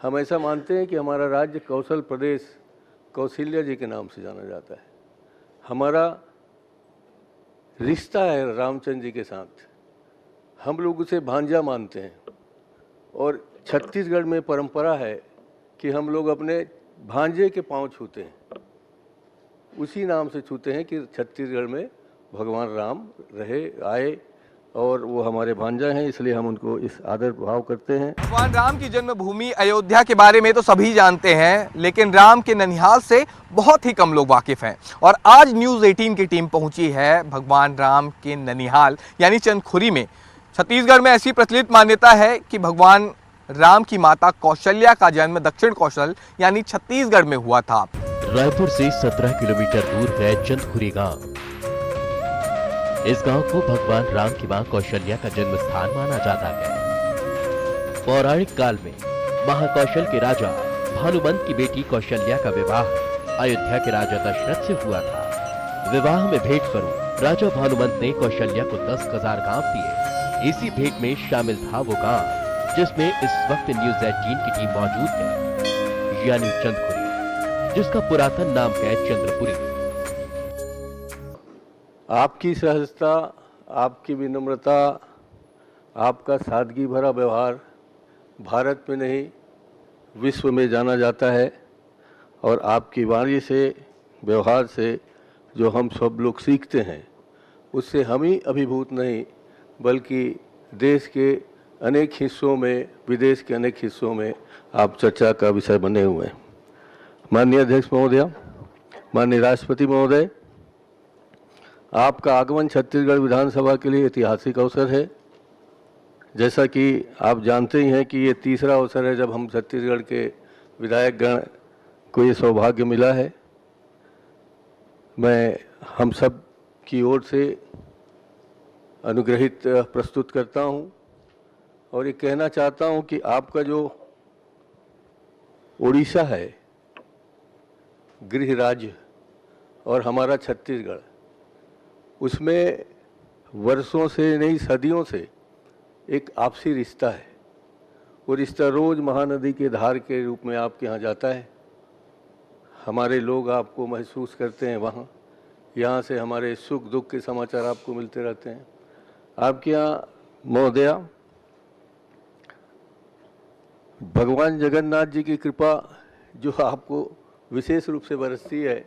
हम ऐसा मानते हैं कि हमारा राज्य कौशल प्रदेश कौशल्या जी के नाम से जाना जाता है। हमारा रिश्ता है रामचंद्र जी के साथ, हम लोग उसे भांजा मानते हैं। और छत्तीसगढ़ में परंपरा है कि हम लोग अपने भांजे के पांव छूते हैं, उसी नाम से छूते हैं कि छत्तीसगढ़ में भगवान राम रहे आए और वो हमारे भांजा हैं, इसलिए हम उनको इस आदर भाव करते हैं। भगवान राम की जन्मभूमि अयोध्या के बारे में तो सभी जानते हैं, लेकिन राम के ननिहाल से बहुत ही कम लोग वाकिफ हैं। और आज न्यूज़ 18 की टीम पहुंची है भगवान राम के ननिहाल यानी चंदखुरी में। छत्तीसगढ़ में ऐसी प्रचलित मान्यता है कि भगवान राम की माता कौशल्या का जन्म दक्षिण कौशल यानी छत्तीसगढ़ में हुआ था। रायपुर से 17 किलोमीटर दूर है चंदखुरी गांव। इस गांव को भगवान राम की मां कौशल्या का जन्म स्थान माना जाता है। पौराणिक काल में महाकौशल के राजा भानुमंत की बेटी कौशल्या का विवाह अयोध्या के राजा दशरथ से हुआ था। विवाह में भेंट स्वरूप राजा भानुमंत ने कौशल्या को 10,000 गांव दिए। इसी भेंट में शामिल था वो गांव जिसमें इस वक्त न्यूज़ 18 की टीम मौजूद है, यानी चंदखुरी, जिसका पुरातन नाम है चंद्रपुरी। आपकी सहजता, आपकी विनम्रता, आपका सादगी भरा व्यवहार भारत में नहीं विश्व में जाना जाता है। और आपकी वाणी से, व्यवहार से जो हम सब लोग सीखते हैं, उससे हम ही अभिभूत नहीं बल्कि देश के अनेक हिस्सों में, विदेश के अनेक हिस्सों में आप चर्चा का विषय बने हुए हैं। माननीय अध्यक्ष महोदय, माननीय राष्ट्रपति महोदय, आपका आगमन छत्तीसगढ़ विधानसभा के लिए ऐतिहासिक अवसर है। जैसा कि आप जानते ही हैं कि ये तीसरा अवसर है जब हम छत्तीसगढ़ के विधायक गण को ये सौभाग्य मिला है। मैं हम सब की ओर से अनुग्रहित प्रस्तुत करता हूं और ये कहना चाहता हूं कि आपका जो उड़ीसा है गृह राज्य और हमारा छत्तीसगढ़, उसमें वर्षों से नहीं सदियों से एक आपसी रिश्ता है। वो रिश्ता रोज़ महानदी के धार के रूप में आपके यहाँ जाता है। हमारे लोग आपको महसूस करते हैं वहाँ, यहाँ से हमारे सुख दुख के समाचार आपको मिलते रहते हैं। आपके यहाँ महोदया, भगवान जगन्नाथ जी की कृपा जो आपको विशेष रूप से बरसती है,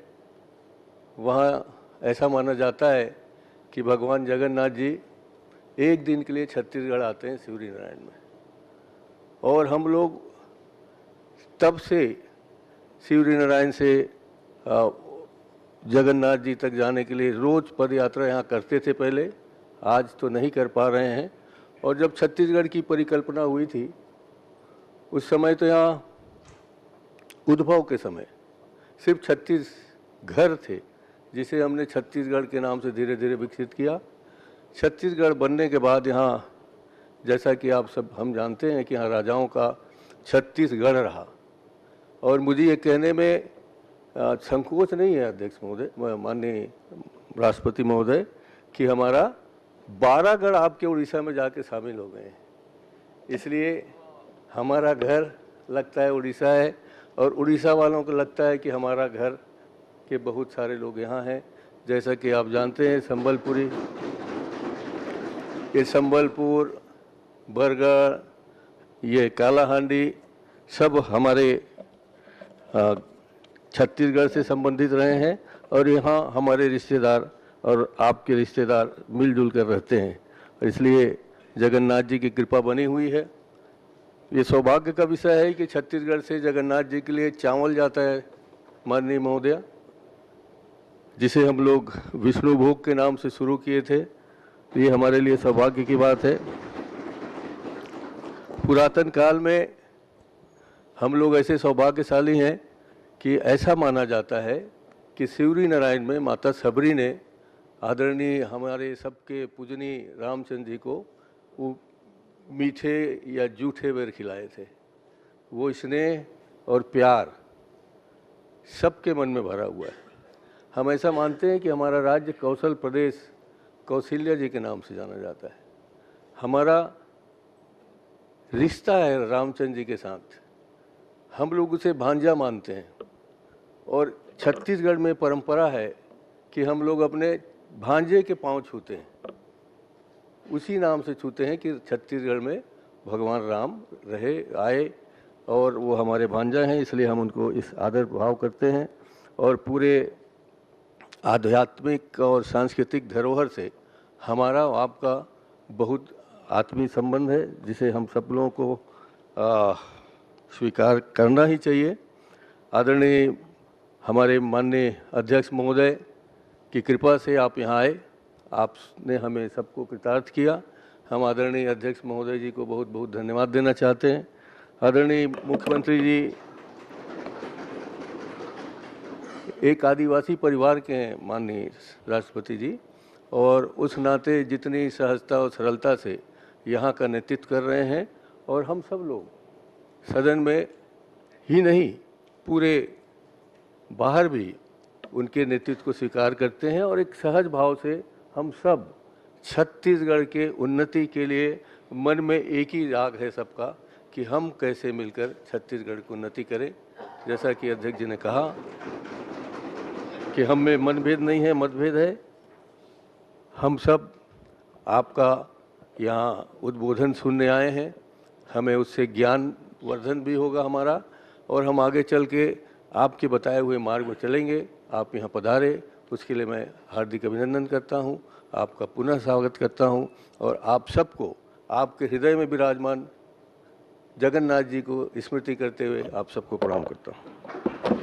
वहाँ ऐसा माना जाता है कि भगवान जगन्नाथ जी एक दिन के लिए छत्तीसगढ़ आते हैं शिवरी नारायण में। और हम लोग तब से शिवरी नारायण से जगन्नाथ जी तक जाने के लिए रोज़ पद यात्रा यहाँ करते थे पहले, आज तो नहीं कर पा रहे हैं। और जब छत्तीसगढ़ की परिकल्पना हुई थी उस समय तो यहाँ उद्भव के समय सिर्फ 36 घर थे, जिसे हमने छत्तीसगढ़ के नाम से धीरे धीरे विकसित किया। छत्तीसगढ़ बनने के बाद यहाँ, जैसा कि आप सब हम जानते हैं कि यहाँ राजाओं का 36 गढ़ रहा। और मुझे ये कहने में संकोच नहीं है अध्यक्ष महोदय, माननीय राष्ट्रपति महोदय, कि हमारा 12 गढ़ आपके उड़ीसा में जाके शामिल हो गए हैं। इसलिए हमारा घर लगता है उड़ीसा है और उड़ीसा वालों को लगता है कि हमारा घर के बहुत सारे लोग यहाँ हैं। जैसा कि आप जानते हैं संबलपुरी, ये संबलपुर, बरगढ़, ये कालाहांडी सब हमारे छत्तीसगढ़ से संबंधित रहे हैं और यहाँ हमारे रिश्तेदार और आपके रिश्तेदार मिलजुल कर रहते हैं। और इसलिए जगन्नाथ जी की कृपा बनी हुई है। ये सौभाग्य का विषय है कि छत्तीसगढ़ से जगन्नाथ जी के लिए चावल जाता है माननीय महोदया, जिसे हम लोग विष्णु भोग के नाम से शुरू किए थे। तो ये हमारे लिए सौभाग्य की बात है। पुरातन काल में हम लोग ऐसे सौभाग्यशाली हैं कि ऐसा माना जाता है कि शिवरी नारायण में माता सबरी ने आदरणीय हमारे सबके पूजनीय रामचंद्र जी को वो मीठे या जूठे बेर खिलाए थे। वो स्नेह और प्यार सबके मन में भरा हुआ है। हम ऐसा मानते हैं कि हमारा राज्य कौशल प्रदेश कौशल्या जी के नाम से जाना जाता है। हमारा रिश्ता है रामचंद्र जी के साथ, हम लोग उसे भांजा मानते हैं। और छत्तीसगढ़ में परंपरा है कि हम लोग अपने भांजे के पांव छूते हैं, उसी नाम से छूते हैं कि छत्तीसगढ़ में भगवान राम रहे आए और वो हमारे भांजा हैं, इसलिए हम उनको इस आदर भाव करते हैं। और पूरे आध्यात्मिक और सांस्कृतिक धरोहर से हमारा आपका बहुत आत्मीय संबंध है, जिसे हम सब लोगों को स्वीकार करना ही चाहिए। आदरणीय हमारे माननीय अध्यक्ष महोदय की कृपा से आप यहाँ आए, आपने हमें सबको कृतार्थ किया। हम आदरणीय अध्यक्ष महोदय जी को बहुत बहुत धन्यवाद देना चाहते हैं। आदरणीय मुख्यमंत्री जी एक आदिवासी परिवार के हैं माननीय राष्ट्रपति जी, और उस नाते जितनी सहजता और सरलता से यहाँ का नेतृत्व कर रहे हैं, और हम सब लोग सदन में ही नहीं पूरे बाहर भी उनके नेतृत्व को स्वीकार करते हैं। और एक सहज भाव से हम सब छत्तीसगढ़ के उन्नति के लिए मन में एक ही राग है सबका कि हम कैसे मिलकर छत्तीसगढ़ की उन्नति करें। जैसा कि अध्यक्ष जी ने कहा कि हम में मनभेद नहीं है, मतभेद है। हम सब आपका यहाँ उद्बोधन सुनने आए हैं, हमें उससे ज्ञान वर्धन भी होगा हमारा, और हम आगे चल के आपके बताए हुए मार्ग में चलेंगे। आप यहाँ पधारे, उसके लिए मैं हार्दिक अभिनंदन करता हूँ, आपका पुनः स्वागत करता हूँ, और आप सबको आपके हृदय में विराजमान जगन्नाथ जी को स्मृति करते हुए आप सबको प्रणाम करता हूँ।